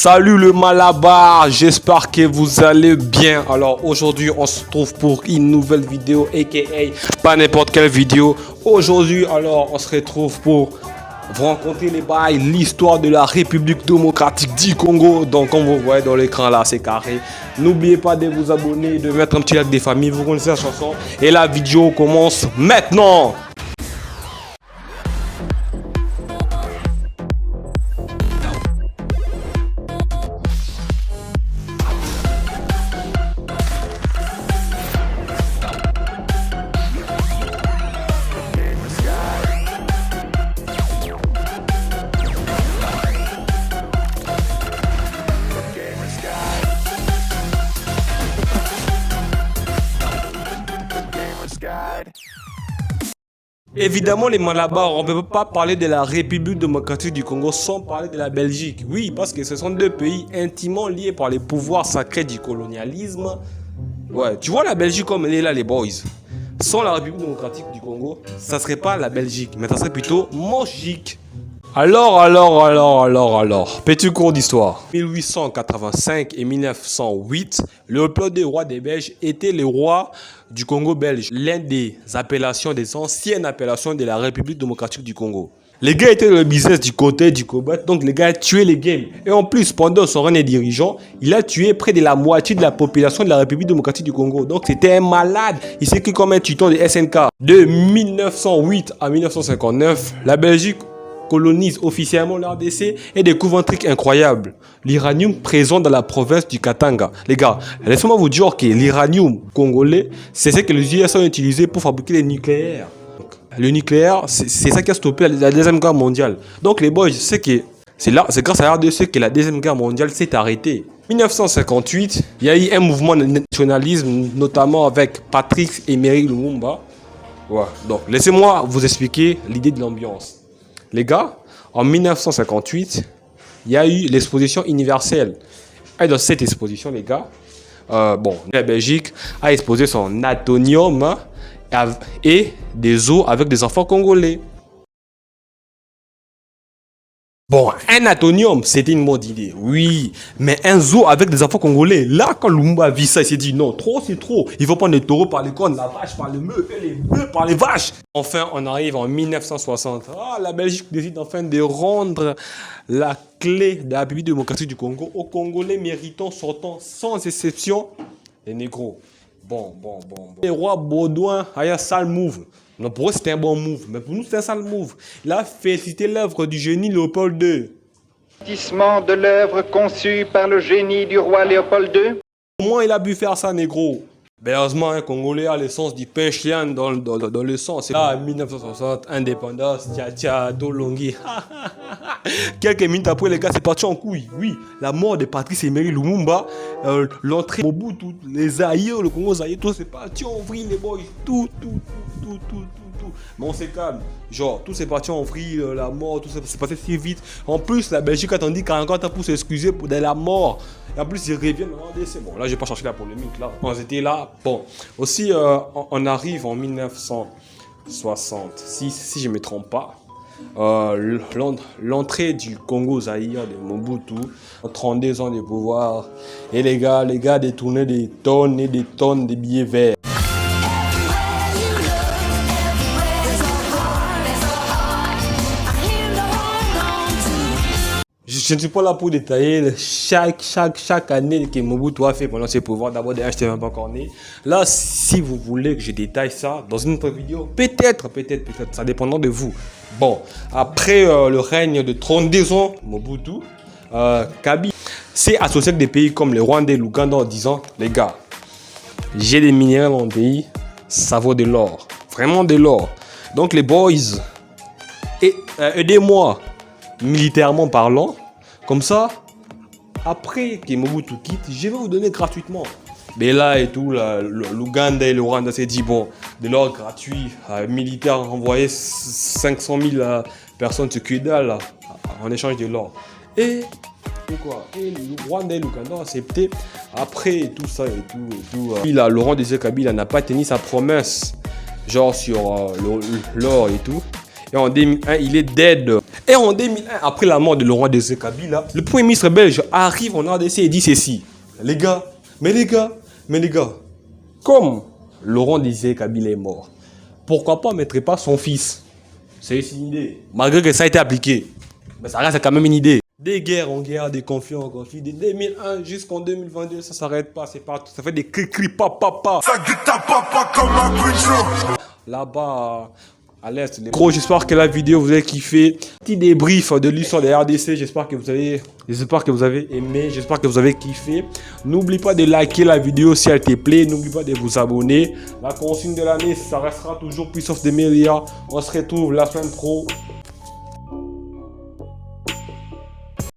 Salut le Malabar, j'espère que vous allez bien. Alors aujourd'hui on se retrouve pour une nouvelle vidéo, aka pas n'importe quelle vidéo. Aujourd'hui alors on se retrouve pour vous raconter les bails, l'histoire de la République démocratique du Congo. Donc comme vous voyez dans l'écran là, c'est carré. N'oubliez pas de vous abonner, de mettre un petit like des familles, vous connaissez la chanson. Et la vidéo commence maintenant. Évidemment, les Malabars, on ne peut pas parler de la République démocratique du Congo sans parler de la Belgique. Oui, parce que ce sont deux pays intimement liés par les pouvoirs sacrés du colonialisme. Ouais, tu vois la Belgique comme elle est là, les boys. Sans la République démocratique du Congo, ça ne serait pas la Belgique, mais ça serait plutôt Montchique. Alors, petit cours d'histoire. 1885 et 1908, Léopold II, roi des Belges, était le roi du Congo belge, l'une des appellations, des anciennes appellations de la République démocratique du Congo. Les gars étaient dans le business du côté du combat, donc les gars tuaient les games. Et en plus, pendant son règne dirigeant, il a tué près de la moitié de la population de la République démocratique du Congo. Donc c'était un malade. Il s'est écrit comme un tuton de SNK. De 1908 à 1959, la Belgique colonise officiellement l'RDC et découvre un truc incroyable. L'uranium présent dans la province du Katanga. Les gars, laissez-moi vous dire que l'uranium congolais, c'est ce que les US ont utilisé pour fabriquer les nucléaires. Donc, le nucléaire, c'est ça qui a stoppé la Deuxième Guerre mondiale. Donc les boys, c'est grâce à la RDC que la Deuxième Guerre mondiale s'est arrêtée. En 1958, il y a eu un mouvement de nationalisme, notamment avec Patrice Emery Lumumba. Ouais, donc laissez-moi vous expliquer l'idée de l'ambiance. Les gars, en 1958, il y a eu l'exposition universelle. Et dans cette exposition, les gars, la Belgique a exposé son atonium et des os avec des enfants congolais. Bon, un atonium, c'était une mauvaise idée, oui, mais un zoo avec des enfants congolais, là, quand Lumumba a vu ça, il s'est dit non, trop, c'est trop. Il faut prendre les taureaux par les cornes, la vache par le meuf et les bœufs par les vaches. Enfin, on arrive en 1960. La Belgique décide enfin de rendre la clé de la République démocratique du Congo aux Congolais méritants sortant sans exception les négros. Bon. Les rois Baudouin, il y a sale move. Non, pour eux, c'était un bon move, mais pour nous, c'était un sale move. Il a félicité l'œuvre du génie Léopold II. De l'œuvre conçue par le génie du roi Léopold II. Comment il a pu faire ça, négro? Ben, heureusement, un Congolais a l'essence du penchien dans le sang. C'est là, en 1960, indépendance, tia, Dolongi. Quelques minutes après, les gars, c'est parti en couille. Oui, la mort de Patrice Emery Lumumba, l'entrée Mobutu, les Zaïre, le Congo Zaïre, tout c'est parti en vrille, les boys. Tout. Mais on s'est calme. Genre, tout s'est parti en vrille, la mort, tout s'est passé si vite. En plus, la Belgique a attendu 40 ans pour s'excuser de la mort. Et en plus, ils reviennent en RDC. Bon, là, je vais pas chercher la polémique, là. On était là. Bon. Aussi, on arrive en 1966, si je ne me trompe pas. L'entrée du Congo Zaïre de Mobutu, 32 ans de pouvoir. Et les gars détournaient des tonnes et des tonnes de billets verts. Je ne suis pas là pour détailler chaque année que Mobutu a fait pendant ses pouvoirs. D'abord, je n'étais même pas encore né. Là, si vous voulez que je détaille ça dans une autre vidéo, peut-être, ça dépendra de vous. Bon, après le règne de 32 ans, Mobutu, Kabila s'est associé avec des pays comme le Rwanda et l'Ouganda en disant, les gars, j'ai des minéraux dans mon pays, ça vaut de l'or, vraiment de l'or. Donc les boys, aidez-moi, militairement parlant. Comme ça, après que Mobutu quitte, je vais vous donner gratuitement. Mais là et tout, l'Ouganda et le Rwanda s'est dit, bon, de l'or gratuit, militaire envoyé 500 000 personnes sur Cuba, là, en échange de l'or. Et le Rwanda et l'Ouganda ont accepté. Après tout ça et tout. Laurent Désiré Kabila n'a pas tenu sa promesse, genre sur l'or et tout. Et en 2001, il est dead. Et en 2001, après la mort de Laurent Désiré Kabila, le premier ministre belge arrive en RDC et dit ceci. Les gars, comme Laurent Désiré Kabila est mort, pourquoi pas ne mettre pas son fils? C'est une idée. Malgré que ça a été appliqué. Mais ça reste quand même une idée. Des guerres en guerre, des conflits en conflit. De 2001 jusqu'en 2022, ça s'arrête pas. C'est partout. Ça fait des cris, papa. Ça guette papa comme un bridge. Là-bas, à l'est. Gros, j'espère que la vidéo vous a kiffé. Petit débrief de l'histoire des RDC. J'espère que vous avez aimé. J'espère que vous avez kiffé. N'oublie pas de liker la vidéo si elle te plaît. N'oublie pas de vous abonner. La consigne de l'année, ça restera toujours puissance des médias. On se retrouve la semaine pro.